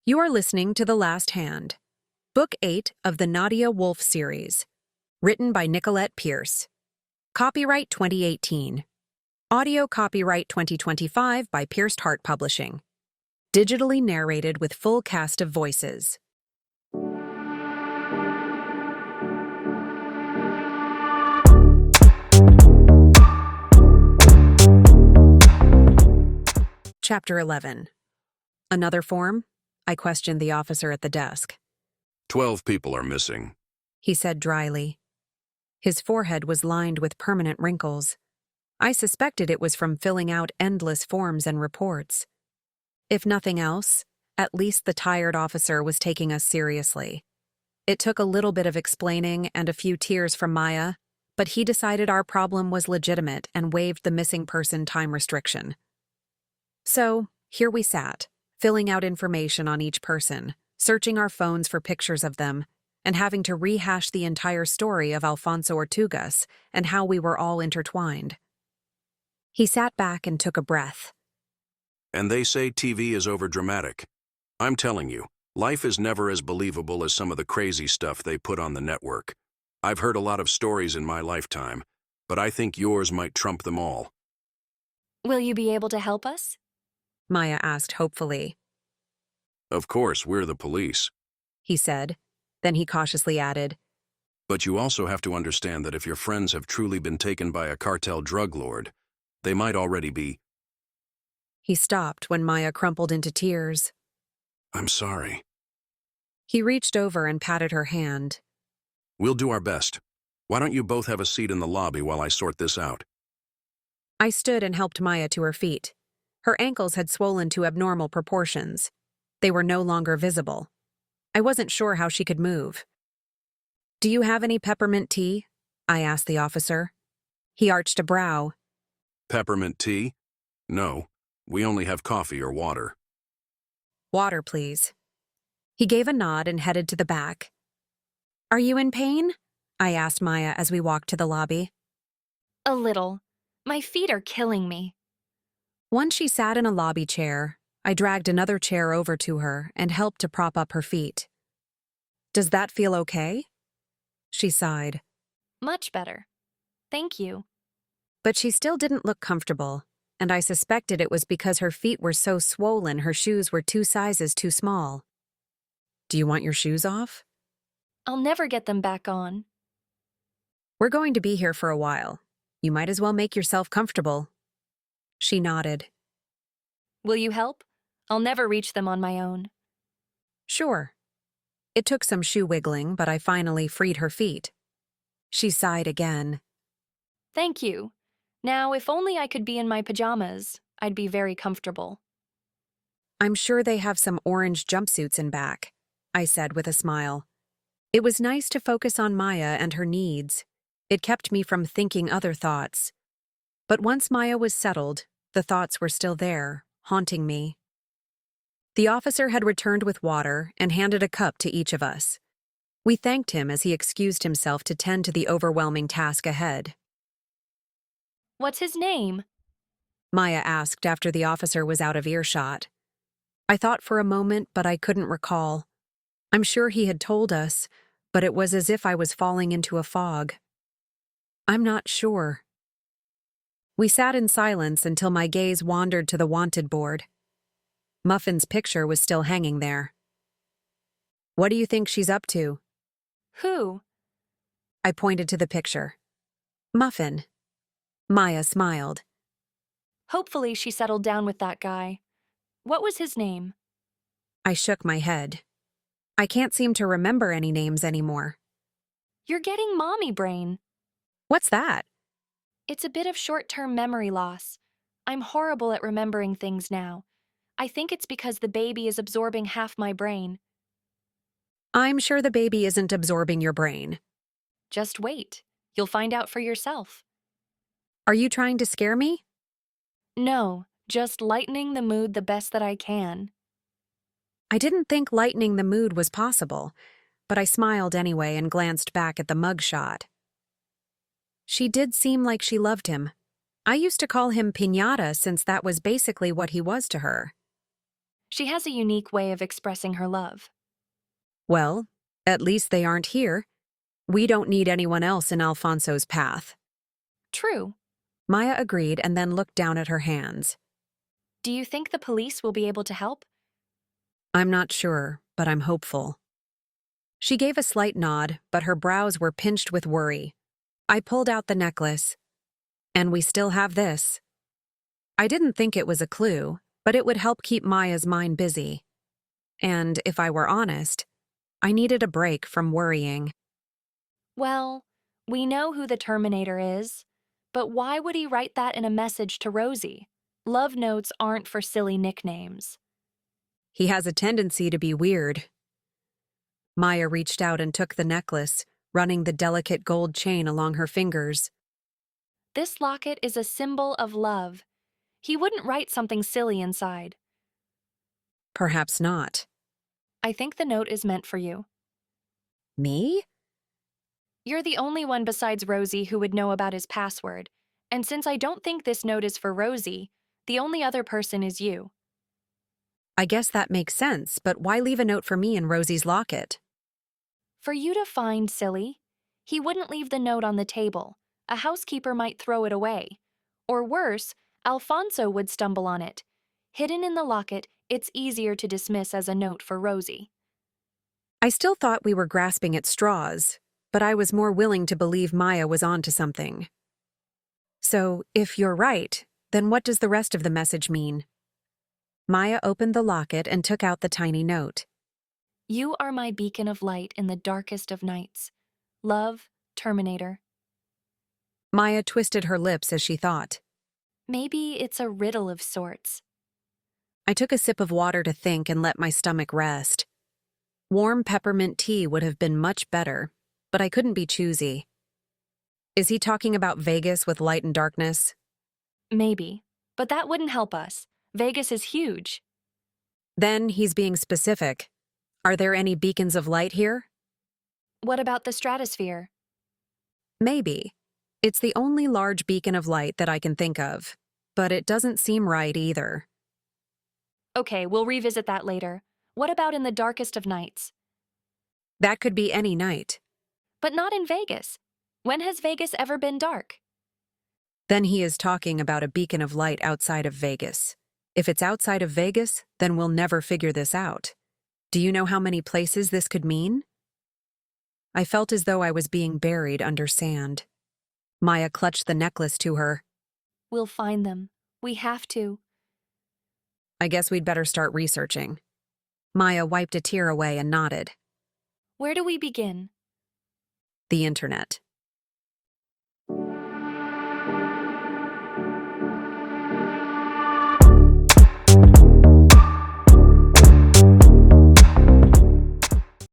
You are listening to The Last Hand, Book 8 of the Nadia Wolf Series, written by Nicolette Pierce. Copyright 2018. Audio copyright 2025 by Pierced Heart Publishing. Digitally narrated with full cast of voices. Chapter 11. Another form? I questioned the officer at the desk. 12 people are missing, He said dryly. His forehead was lined with permanent wrinkles. I suspected it was from filling out endless forms and reports. If nothing else, at least the tired officer was taking us seriously. It took a little bit of explaining and a few tears from Maya, but he decided our problem was legitimate and waived the missing person time restriction. So, here we sat, filling out information on each person, searching our phones for pictures of them, and having to rehash the entire story of Alfonso Ortugas and how we were all intertwined. He sat back and took a breath. and they say TV is overdramatic. I'm telling you, life is never as believable as some of the crazy stuff they put on the network. I've heard a lot of stories in my lifetime, but I think yours might trump them all. Will you be able to help us? Maya asked hopefully. Of course, we're the police. He said. Then he cautiously added, But you also have to understand that if your friends have truly been taken by a cartel drug lord, they might already be. He stopped when Maya crumpled into tears. I'm sorry. He reached over and patted her hand. We'll do our best. Why don't you both have a seat in the lobby while I sort this out? I stood and helped Maya to her feet. Her ankles had swollen to abnormal proportions. They were no longer visible. I wasn't sure how she could move. Do you have any peppermint tea? I asked the officer. He arched a brow. Peppermint tea? No, we only have coffee or water. Water, please. He gave a nod and headed to the back. Are you in pain? I asked Maya as we walked to the lobby. A little. My feet are killing me. Once she sat in a lobby chair, I dragged another chair over to her and helped to prop up her feet. Does that feel okay? She sighed. Much better. Thank you. But she still didn't look comfortable, and I suspected it was because her feet were so swollen her shoes were 2 sizes too small. Do you want your shoes off? I'll never get them back on. We're going to be here for a while. You might as well make yourself comfortable. She nodded. Will you help? I'll never reach them on my own. Sure. It took some shoe wiggling, but I finally freed her feet. She sighed again. Thank you. Now, if only I could be in my pajamas, I'd be very comfortable. I'm sure they have some orange jumpsuits in back, I said with a smile. It was nice to focus on Maya and her needs. It kept me from thinking other thoughts. But once Maya was settled, the thoughts were still there, haunting me. The officer had returned with water and handed a cup to each of us. We thanked him as he excused himself to tend to the overwhelming task ahead. What's his name? Maya asked after the officer was out of earshot. I thought for a moment, but I couldn't recall. I'm sure he had told us, but it was as if I was falling into a fog. I'm not sure. We sat in silence until my gaze wandered to the wanted board. Muffin's picture was still hanging there. What do you think she's up to? Who? I pointed to the picture. Muffin. Maya smiled. Hopefully she settled down with that guy. What was his name? I shook my head. I can't seem to remember any names anymore. You're getting mommy brain. What's that? It's a bit of short-term memory loss. I'm horrible at remembering things now. I think it's because the baby is absorbing half my brain. I'm sure the baby isn't absorbing your brain. Just wait. You'll find out for yourself. Are you trying to scare me? No, just lightening the mood the best that I can. I didn't think lightening the mood was possible, but I smiled anyway and glanced back at the mugshot. She did seem like she loved him. I used to call him Piñata since that was basically what he was to her. She has a unique way of expressing her love. Well, at least they aren't here. We don't need anyone else in Alfonso's path. True. Maya agreed and then looked down at her hands. Do you think the police will be able to help? I'm not sure, but I'm hopeful. She gave a slight nod, but her brows were pinched with worry. I pulled out the necklace. And we still have this. I didn't think it was a clue, but it would help keep Maya's mind busy. And if I were honest, I needed a break from worrying. Well, we know who the Terminator is, but why would he write that in a message to Rosie? Love notes aren't for silly nicknames. He has a tendency to be weird. Maya reached out and took the necklace, running the delicate gold chain along her fingers. This locket is a symbol of love. He wouldn't write something silly inside. Perhaps not. I think the note is meant for you. Me? You're the only one besides Rosie who would know about his password, and since I don't think this note is for Rosie, the only other person is you. I guess that makes sense, but why leave a note for me in Rosie's locket? For you to find, silly. He wouldn't leave the note on the table. A housekeeper might throw it away. Or worse, Alfonso would stumble on it. Hidden in the locket, it's easier to dismiss as a note for Rosie. I still thought we were grasping at straws, but I was more willing to believe Maya was onto something. So, if you're right, then what does the rest of the message mean? Maya opened the locket and took out the tiny note. You are my beacon of light in the darkest of nights. Love, Terminator. Maya twisted her lips as she thought. Maybe it's a riddle of sorts. I took a sip of water to think and let my stomach rest. Warm peppermint tea would have been much better, but I couldn't be choosy. Is he talking about Vegas with light and darkness? Maybe, but that wouldn't help us. Vegas is huge. Then he's being specific. Are there any beacons of light here? What about the stratosphere? Maybe. It's the only large beacon of light that I can think of, but it doesn't seem right either. Okay, we'll revisit that later. What about in the darkest of nights? That could be any night. But not in Vegas. When has Vegas ever been dark? Then he is talking about a beacon of light outside of Vegas. If it's outside of Vegas, then we'll never figure this out. Do you know how many places this could mean? I felt as though I was being buried under sand. Maya clutched the necklace to her. We'll find them. We have to. I guess we'd better start researching. Maya wiped a tear away and nodded. Where do we begin? The internet.